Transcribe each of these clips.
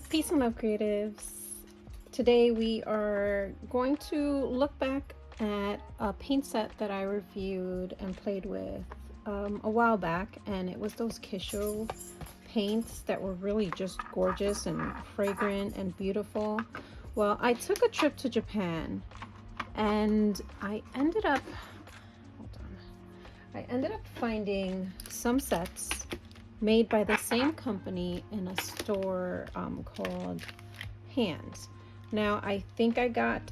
Peace and love, creatives. Today we are going to look back at a paint set that I reviewed and played with a while back, and it was those Kissho paints that were really just gorgeous and fragrant and beautiful. Well, I took a trip to Japan and I ended up finding some sets made by the same company in a store called Hands. Now I think I got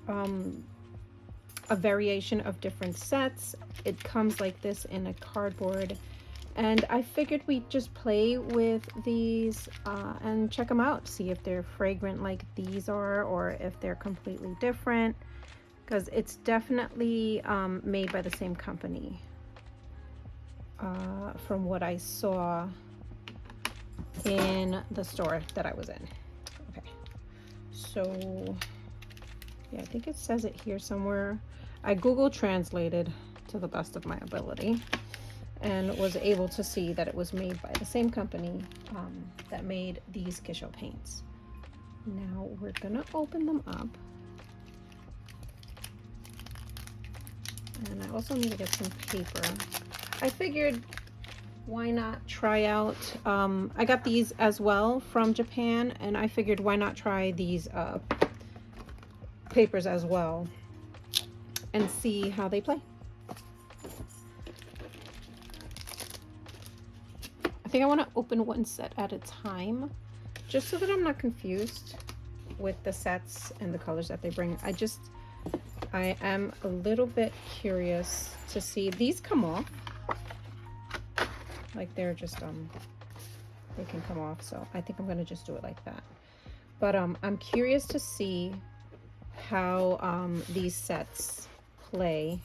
a variation of different sets. It comes like this in a cardboard, and I figured we'd just play with these and check them out, see if they're fragrant like these are or if they're completely different, because it's definitely made by the same company from what I saw in the store that I was in. Okay, so yeah, I think it says it here somewhere. I Google translated to the best of my ability and was able to see that it was made by the same company that made these Kissho paints. Now we're gonna open them up, and I also need to get some paper. I figured, why not try out, I got these as well from Japan, and I figured why not try these papers as well and see how they play. I think I want to open one set at a time, just so that I'm not confused with the sets and the colors that they bring. I am a little bit curious to see. These come off. Like they're just, they can come off. So I think I'm going to just do it like that. But I'm curious to see how these sets play.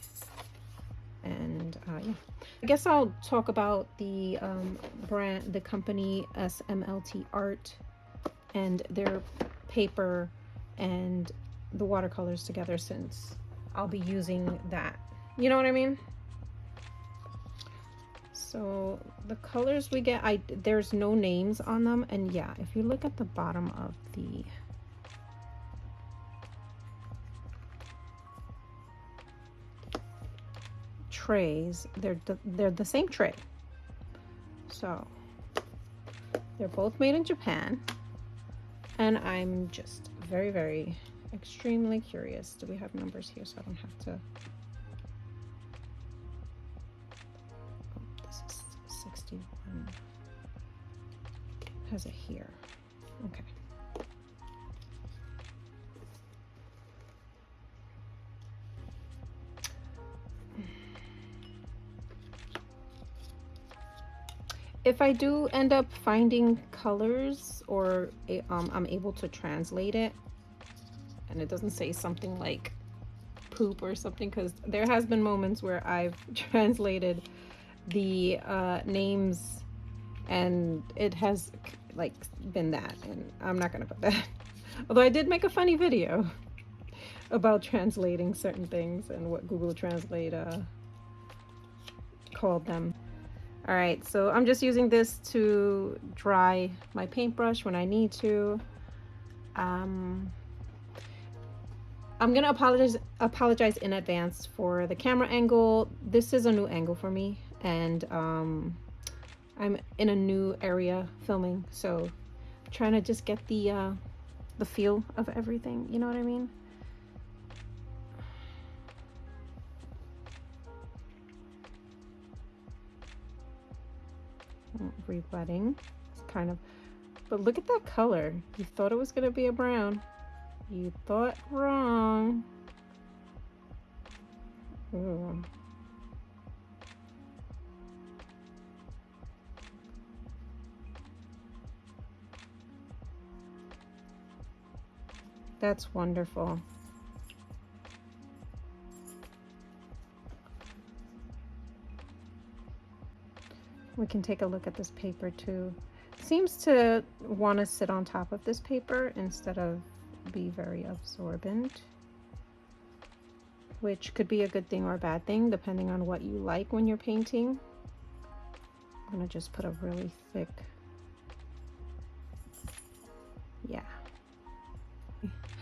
And yeah, I guess I'll talk about the brand, the company SMLT Art, and their paper and the watercolors together, since I'll be using that. You know what I mean? So the colors we get, there's no names on them, and yeah, if you look at the bottom of the trays, they're the same tray. So they're both made in Japan, and I'm just very, very extremely curious. Do we have numbers here so I don't have to? Oh, this is 61. Has it here? Okay. If I do end up finding colors, or I'm able to translate it, and it doesn't say something like poop or something, because there has been moments where I've translated the names and it has like been that, and I'm not gonna put that. Although I did make a funny video about translating certain things and what Google Translate called them. All right, so I'm just using this to dry my paintbrush when I need to. I'm gonna apologize in advance for the camera angle. This is a new angle for me, and I'm in a new area filming, so I'm trying to just get the feel of everything. You know what I mean? Rebutting, it's kind of, but look at that color. You thought it was gonna be a brown. You thought wrong. Ooh. That's wonderful. We can take a look at this paper too. It seems to want to sit on top of this paper instead of be very absorbent, which could be a good thing or a bad thing depending on what you like when you're painting. I'm gonna just put a really thick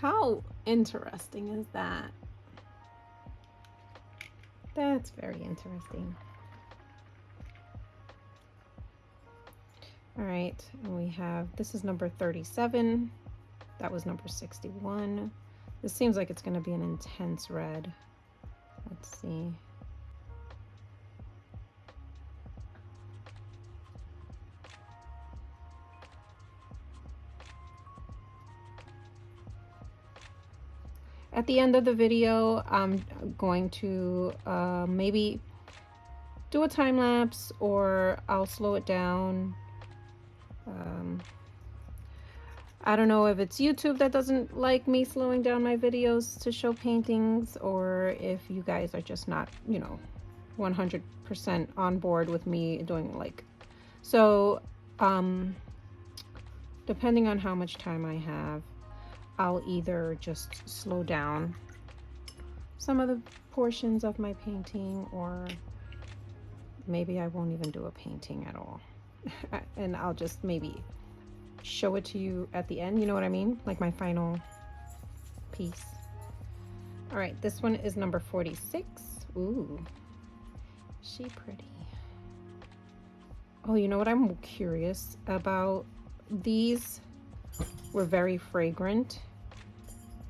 How interesting is that? That's very interesting. All right, and we have, this is number 37. That was number 61. This seems like it's going to be an intense red. Let's see. At the end of the video, I'm going to maybe do a time lapse, or I'll slow it down. I don't know if it's YouTube that doesn't like me slowing down my videos to show paintings, or if you guys are just not, you know, 100% on board with me doing like, so depending on how much time I have, I'll either just slow down some of the portions of my painting, or maybe I won't even do a painting at all. And I'll just maybe show it to you at the end, you know what I mean? Like my final piece. All right, this one is number 46. Ooh, she pretty. Oh, you know what I'm curious about? These were very fragrant,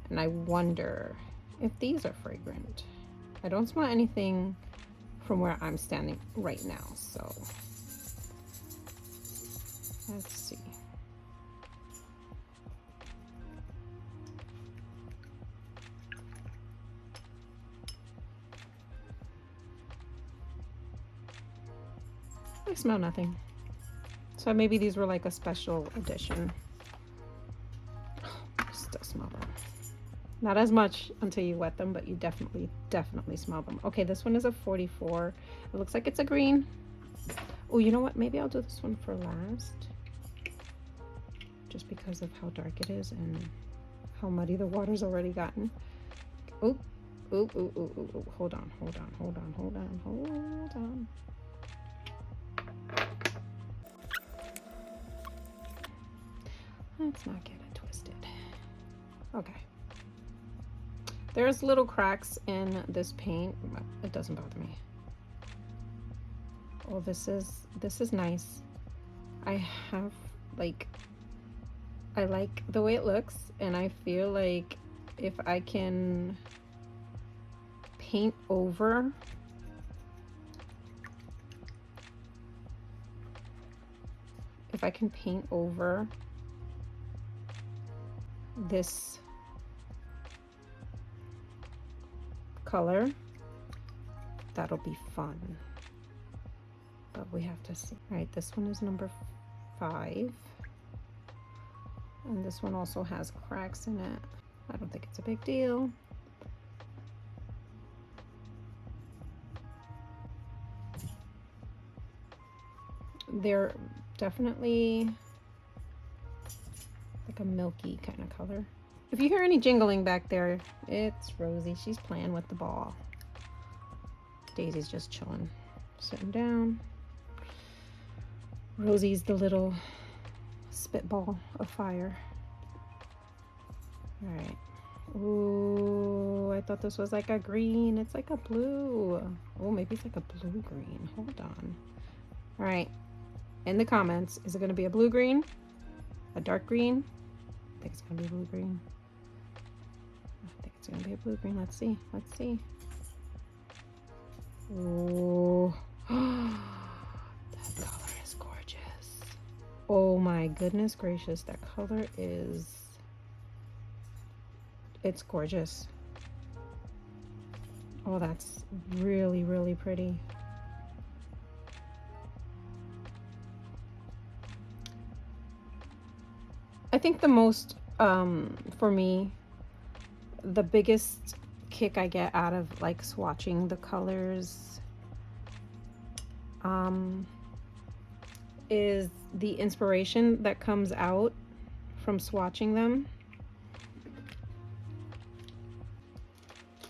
and I wonder if these are fragrant. I don't smell anything from where I'm standing right now, so let's see. I smell nothing. So maybe these were like a special edition. Still smell them. Not as much until you wet them, but you definitely smell them. Okay, this one is a 44. It looks like it's a green. Oh, you know what? Maybe I'll do this one for last, just because of how dark it is and how muddy the water's already gotten. Oh, oh, oh, oh, oh, oh. Hold on. Let's not get it twisted. Okay. There's little cracks in this paint, but it doesn't bother me. Oh, this is nice. I have like, I like the way it looks, and I feel like if I can paint over this color, that'll be fun. But we have to see. All right, this one is number 5. And this one also has cracks in it. I don't think it's a big deal. They're definitely like a milky kind of color. If you hear any jingling back there, it's Rosie. She's playing with the ball. Daisy's just chilling, sitting down. Rosie's the little spitball of fire. All right. Ooh, I thought this was like a green. It's like a blue. Oh, maybe it's like a blue green. Hold on. All right. In the comments, is it going to be a blue green? A dark green? I think it's going to be a blue green. I think it's going to be a blue green. Let's see. Let's see. Oh, that color is gorgeous. Oh my goodness gracious. That color is, it's gorgeous. Oh, that's really, really pretty. I think the most, for me, the biggest kick I get out of like swatching the colors is the inspiration that comes out from swatching them.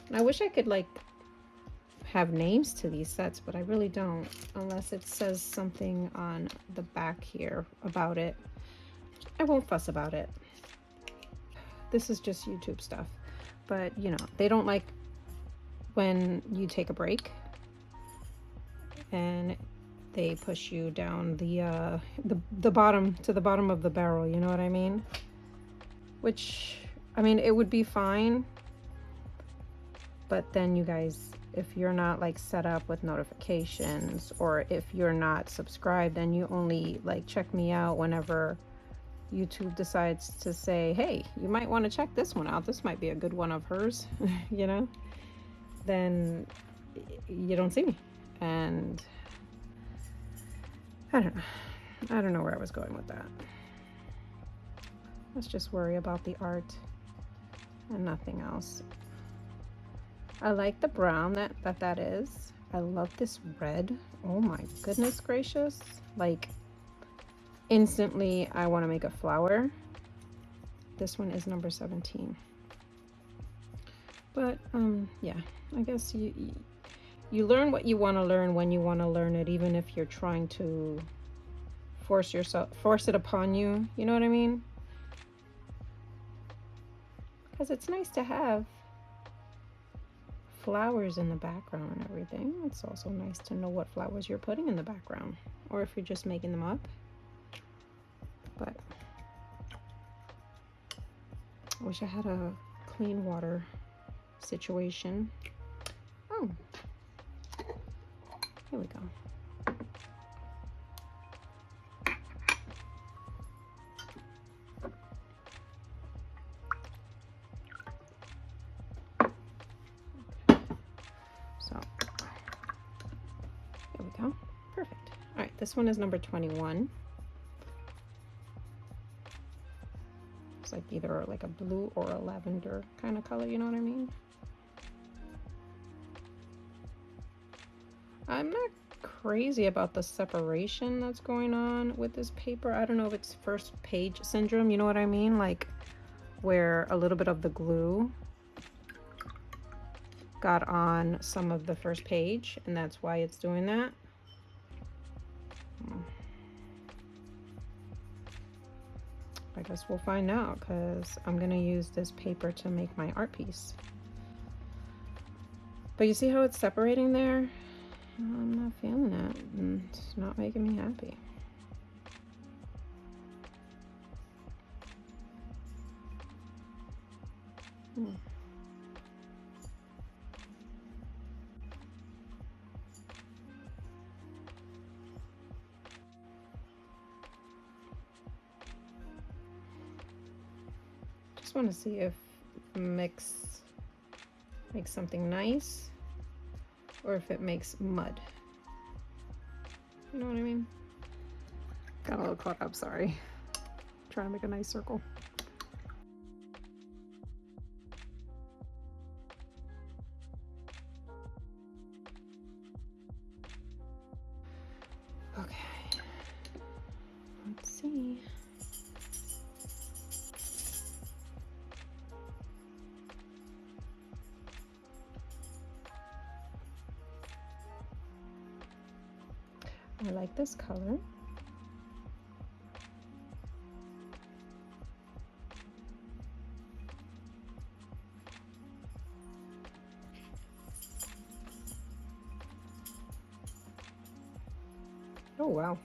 And I wish I could like have names to these sets, but I really don't, unless it says something on the back here about it. I won't fuss about it. this is just YouTube stuff. But you know, they don't like when you take a break and they push you down the bottom to the bottom of the barrel, you know what I mean? Which, I mean, it would be fine, but then you guys, if you're not like set up with notifications, or if you're not subscribed, then you only like check me out whenever YouTube decides to say, hey, you might want to check this one out, this might be a good one of hers, you know, then you don't see me. And I don't know where I was going with that. Let's just worry about the art and nothing else. I like the brown that is. I love this red. Oh my goodness gracious. Like, instantly I want to make a flower. This one is number 17. But yeah, I guess you learn what you want to learn when you want to learn it, even if you're trying to force it upon you, you know what I mean? Because it's nice to have flowers in the background and everything. It's also nice to know what flowers you're putting in the background, or if you're just making them up. But I wish I had a clean water situation. Oh, here we go. So here we go. Perfect. All right, this one is number 21. It's like either like a blue or a lavender kind of color, you know what I mean? I'm not crazy about the separation that's going on with this paper. I don't know if it's first page syndrome, you know what I mean? Like where a little bit of the glue got on some of the first page, and that's why it's doing that. I guess we'll find out, because I'm gonna use this paper to make my art piece. But you see how it's separating there? I'm not feeling that, and it's not making me happy. Just want to see if makes something nice, or if it makes mud. You know what I mean? Got a little caught up, sorry. Trying to make a nice circle. Okay. Let's see. I like this color. Oh wow.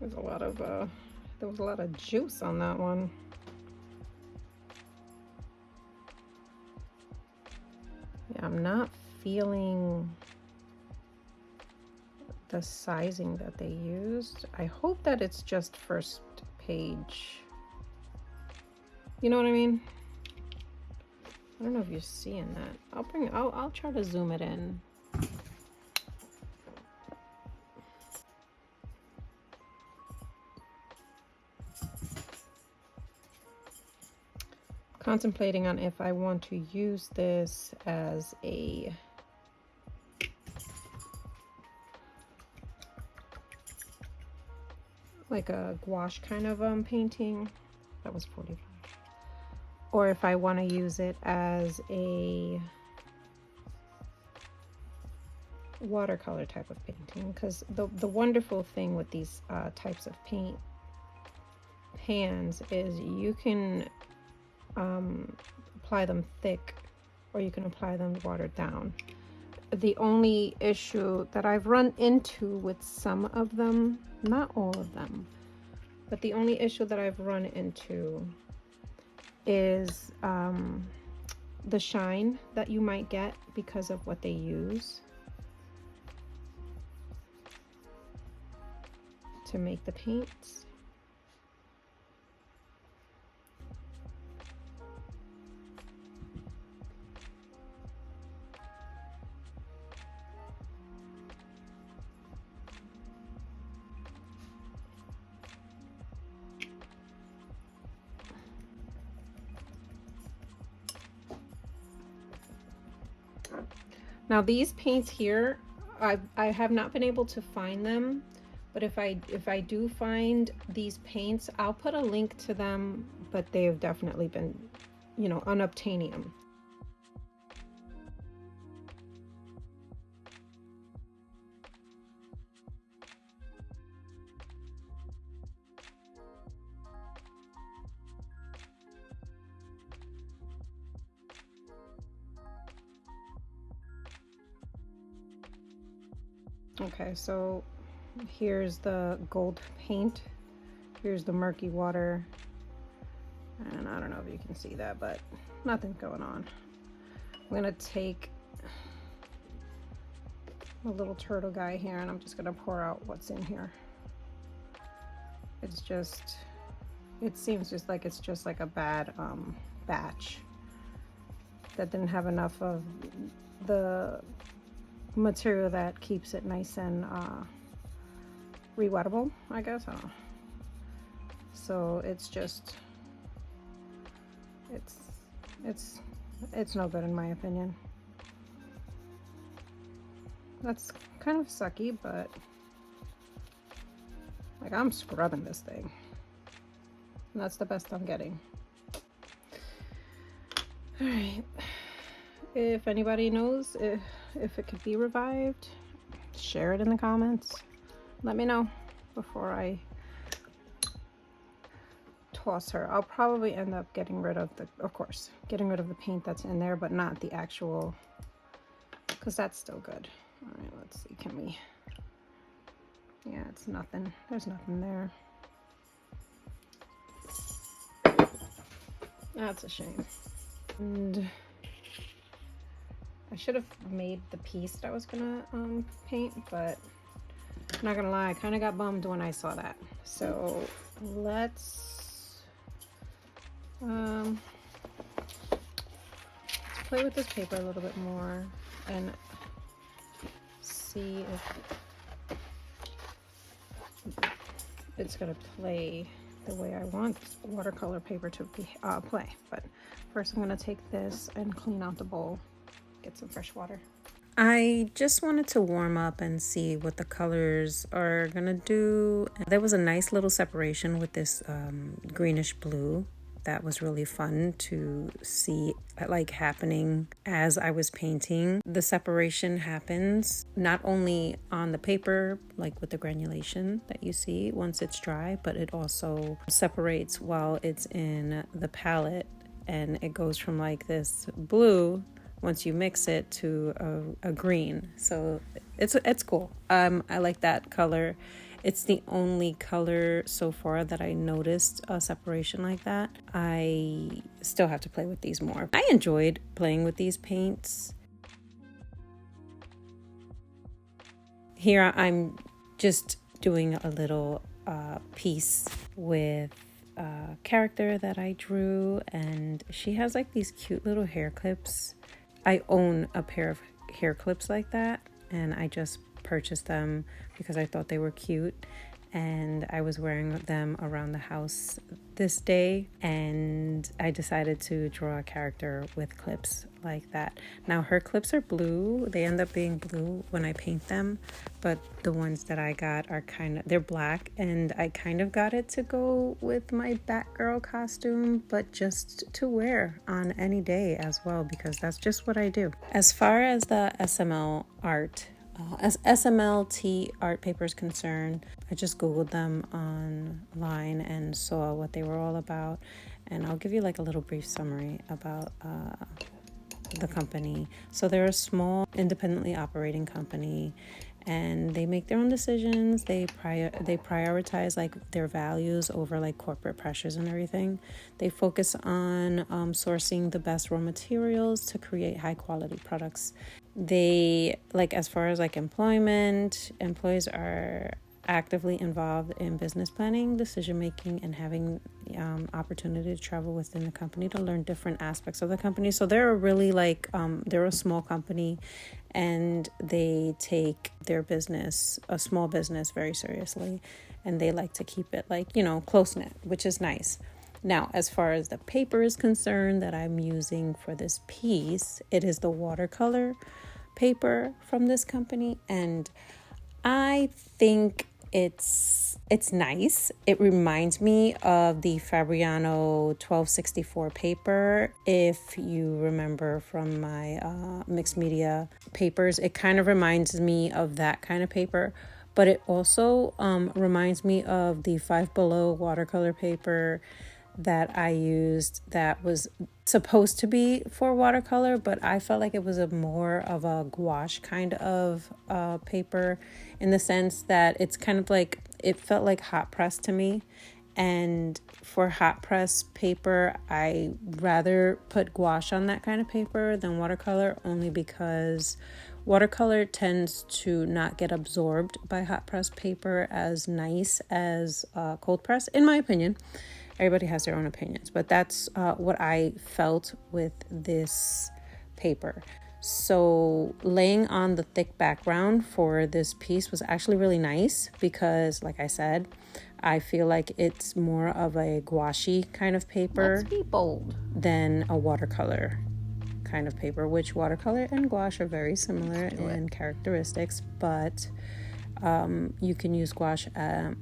There's a lot of there was a lot of juice on that one. Yeah, I'm not feeling the sizing that they used. I hope that it's just first page. You know what I mean? I don't know if you're seeing that. I'll try to zoom it in. Contemplating on if I want to use this as a like a gouache kind of painting. That was 45. Or if I want to use it as a watercolor type of painting, because the wonderful thing with these types of paint pans is you can apply them thick, or you can apply them watered down. The only issue that I've run into with some of them, not all of them, but the only issue that I've run into is the shine that you might get because of what they use to make the paints. Now these paints here, I have not been able to find them, but if I do find these paints, I'll put a link to them, but they have definitely been, you know, unobtainium. Okay, so here's the gold paint, here's the murky water, and I don't know if you can see that, but nothing's going on. I'm gonna take a little turtle guy here, and I'm just gonna pour out what's in here. It's just, it seems just like it's just like a bad batch that didn't have enough of the material that keeps it nice and rewettable, I guess. I don't know. So it's just, it's no good in my opinion. That's kind of sucky, but like, I'm scrubbing this thing, and that's the best I'm getting. All right, if anybody knows if it could be revived, share it in the comments. Let me know before I toss her. I'll probably end up getting rid of the, of course, getting rid of the paint that's in there, but not the actual, because that's still good. All right, let's see, can we, yeah, it's nothing, there's nothing there. That's a shame. And I should have made the piece that I was gonna paint, but I'm not gonna lie, I kind of got bummed when I saw that. So let's play with this paper a little bit more and see if it's gonna play the way I want watercolor paper to be, play. But first I'm gonna take this and clean out the bowl, get some fresh water. I just wanted to warm up and see what the colors are gonna do. There was a nice little separation with this greenish blue that was really fun to see, like, happening as I was painting. The separation happens not only on the paper, like with the granulation that you see once it's dry, but it also separates while it's in the palette, and it goes from like this blue once you mix it to a green. So it's cool. I like that color. It's the only color so far that I noticed a separation like that. I still have to play with these more. I enjoyed playing with these paints. Here I'm just doing a little piece with a character that I drew, and she has like these cute little hair clips. I own a pair of hair clips like that, and I just purchased them because I thought they were cute, and I was wearing them around the house this day, and I decided to draw a character with clips like that. Now her clips are blue. They end up being blue when I paint them, but the ones that I got are they're black, and I kind of got it to go with my Batgirl costume, but just to wear on any day as well, because that's just what I do. As far as the SMLT art paper is concerned, I just Googled them online and saw what they were all about. And I'll give you like a little brief summary about the company. So they're a small, independently operating company, and they make their own decisions. They prioritize like their values over like corporate pressures and everything. They focus on sourcing the best raw materials to create high quality products. They, like, as far as like employment, employees are actively involved in business planning, decision making, and having opportunity to travel within the company to learn different aspects of the company. So they're really like they're a small company, and they take their business, a small business, very seriously, and they like to keep it like, you know, close knit, which is nice. Now, as far as the paper is concerned that I'm using for this piece, it is the watercolor paper from this company, and I think it's nice. It reminds me of the Fabriano 1264 paper. If you remember from my mixed media papers, it kind of reminds me of that kind of paper, but it also reminds me of the Five Below watercolor paper that I used that was supposed to be for watercolor, but I felt like it was a more of a gouache kind of paper, in the sense that it's kind of like, it felt like hot press to me. And for hot press paper, I rather put gouache on that kind of paper than watercolor, only because watercolor tends to not get absorbed by hot press paper as nice as cold press, in my opinion. Everybody has their own opinions, but that's what I felt with this paper. So laying on the thick background for this piece was actually really nice, because like I said, I feel like it's more of a gouache kind of paper. Let's be bold. Than a watercolor kind of paper, which watercolor and gouache are very similar in characteristics, but you can use gouache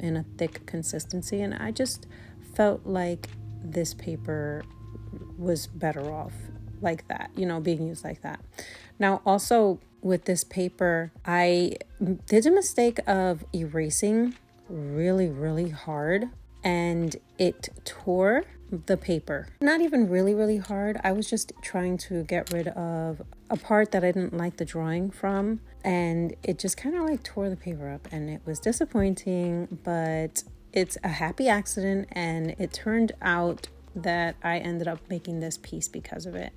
in a thick consistency, and I just felt like this paper was better off like that, you know, being used like that. Now, also with this paper, I did a mistake of erasing really hard, and it tore the paper. Not even really hard. I was just trying to get rid of a part that I didn't like the drawing from, and it just kind of like tore the paper up, and it was disappointing, but it's a happy accident, and it turned out that I ended up making this piece because of it.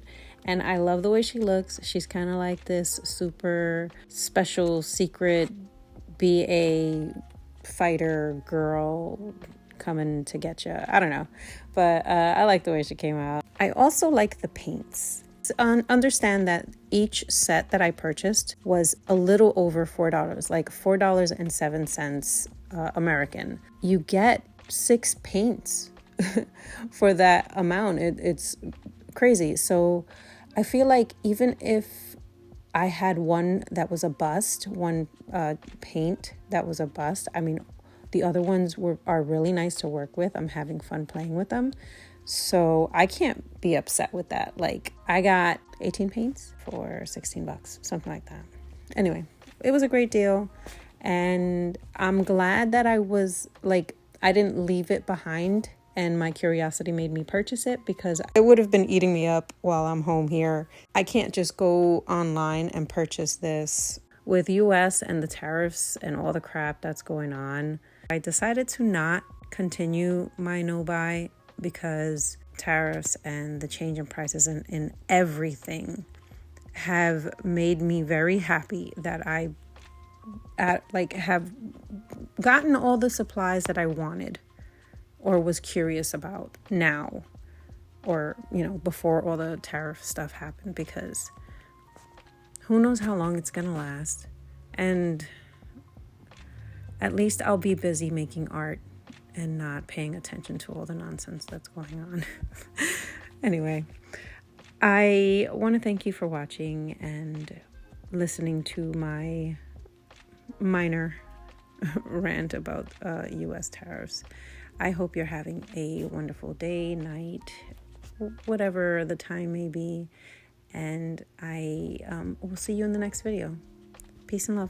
And I love the way she looks. She's kind of like this super special secret BA fighter girl coming to get you. I don't know, but I like the way she came out. I also like the paints. Understand that each set that I purchased was a little over $4, like $4.07 American. You get 6 paints for that amount. It's crazy. So I feel like even if I had one that was a bust, one paint that was a bust, I mean, the other ones are really nice to work with. I'm having fun playing with them. So I can't be upset with that. Like, I got 18 paints for $16, something like that. Anyway, it was a great deal. And I'm glad that I didn't leave it behind, and my curiosity made me purchase it, because it would have been eating me up while I'm home here. I can't just go online and purchase this. With US and the tariffs and all the crap that's going on, I decided to not continue my no-buy, because tariffs and the change in prices in everything have made me very happy that I have gotten all the supplies that I wanted or was curious about now, or, you know, before all the tariff stuff happened, because who knows how long it's gonna last. And at least I'll be busy making art and not paying attention to all the nonsense that's going on. Anyway, I want to thank you for watching and listening to my minor rant about US tariffs. I hope you're having a wonderful day, night, whatever the time may be. And I will see you in the next video. Peace and love.